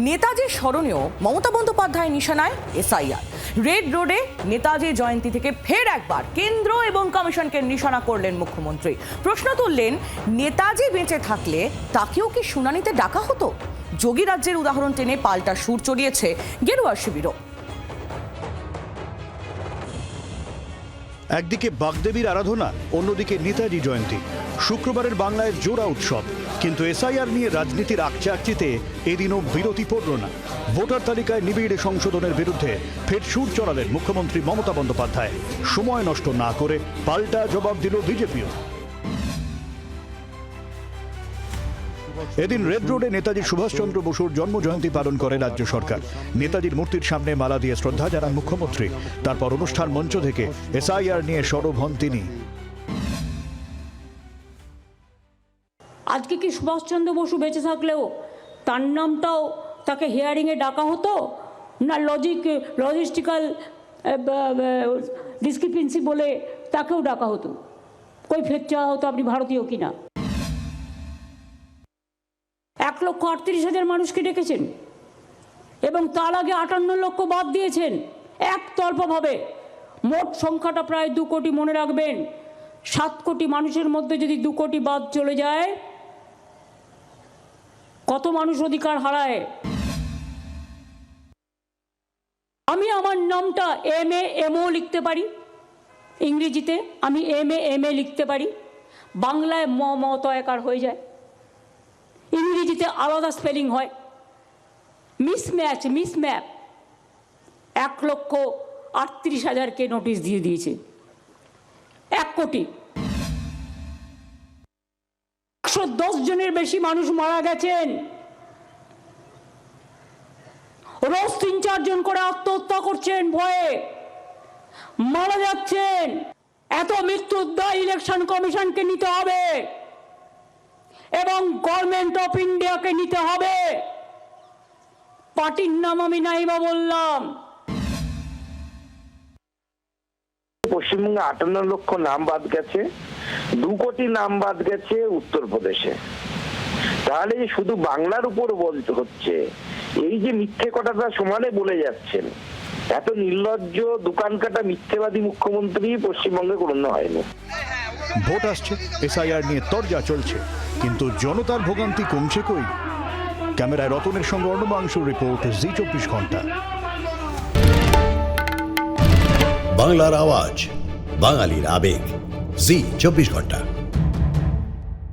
নেতাজি স্মরণীয় Mamata Bandyopadhyay নিশানায় SIR. Red রোডে নেতাজি জয়ন্তী থেকে ফের একবার কেন্দ্র এবং কমিশনকে নিশানা করলেন মুখ্যমন্ত্রী। প্রশ্ন তুললেন, নেতাজি বেঁচে থাকলে তাকেও কি শুনানিতে ডাকা হতো? যোগী রাজ্যের উদাহরণ টেনে পাল্টা সুর চড়িয়েছে গেরুয়া শিবিরও। একদিকে বাগদেবীর আরাধনা, অন্যদিকে নেতাজি জয়ন্তী। শুক্রবারের বাংলায় জোড়া উৎসব, কিন্তু এসআইআর নিয়ে রাজনীতির আকচিতে এদিনও বিরতি পড়ল না। ভোটার তালিকায় নিবিড় সংশোধনের বিরুদ্ধে ফের সুর চড়ালেন মুখ্যমন্ত্রী মমতা বন্দ্যোপাধ্যায়। সময় নষ্ট না করে পাল্টা জবাব দিল বিজেপিও। এদিন রেড রোডে নেতাজি সুভাষচন্দ্র বসুর জন্মজয়ন্তী পালন করে রাজ্য সরকার। নেতাজির মূর্তির সামনে মালা দিয়ে শ্রদ্ধা জানান মুখ্যমন্ত্রী। তারপর অনুষ্ঠান মঞ্চ থেকে এসআইআর নিয়ে সরব হন তিনি। আজকে কি সুভাষচন্দ্র বসু বেঁচে থাকলেও তার নামটাও তাকে হিয়ারিংয়ে ডাকা হতো না? লজিস্টিক্যাল ডিসক্রিপেন্সি বলে তাকেও ডাকা হতো? কই ফের চাওয়া হতো আপনি ভারতীয় কিনা? 1,38,000 মানুষকে ডেকেছেন এবং তার আগে 58 লক্ষ বাদ দিয়েছেন একতরফাভাবে। মোট সংখ্যাটা প্রায় 2 কোটি। মনে রাখবেন, 7 কোটি মানুষের মধ্যে যদি 2 কোটি বাদ চলে যায়, কত মানুষ অধিকার হারায়। আমি আমার নামটা MA লিখতে পারি, ইংরেজিতে আমি MA লিখতে পারি, বাংলায় মমতায়কার হয়ে যায়, ইংরেজিতে আলাদা স্পেলিং হয়। মিসম্যাপ 1,38,000কে নোটিশ দিয়ে দিয়েছে। 1 কোটি 110 জনের বেশি মানুষ মারা গেছেন। রোজ 3-4 জন করে আত্মহত্যা করছেন, ভয়ে মারা যাচ্ছেন। এত মৃত্যুর দায় ইলেকশন কমিশনকে নিতে হবে এবং গভর্নমেন্ট অফ ইন্ডিয়াকে নিতে হবে। পার্টির নাম আমি নাইবা বললাম। পশ্চিমবঙ্গে 58 লক্ষ নাম বাদ গেছে, 2 কোটি নাম বাদ গেছে উত্তরপ্রদেশে। তাহলে যে শুধু বাংলার উপর বলতে হচ্ছে, এই যে মিথ্যে কথাটা সমানে বলে যাচ্ছেন, এত নির্লজ্জ দোকান কাটা মিথ্যেবাদী মুখ্যমন্ত্রী পশ্চিমবঙ্গে কোনো হয়নি। ভোট আসছে, এসআইআর নিয়ে তরজা চলছে, কিন্তু জনতার ভোগান্তি কমছে কই? ক্যামেরায় রতনের সঙ্গে অর্ণবাংশুর রিপোর্ট, জি 24 ঘন্টা। বাংলার আওয়াজ, বাঙালির আবেগ, জি 24 ঘন্টা।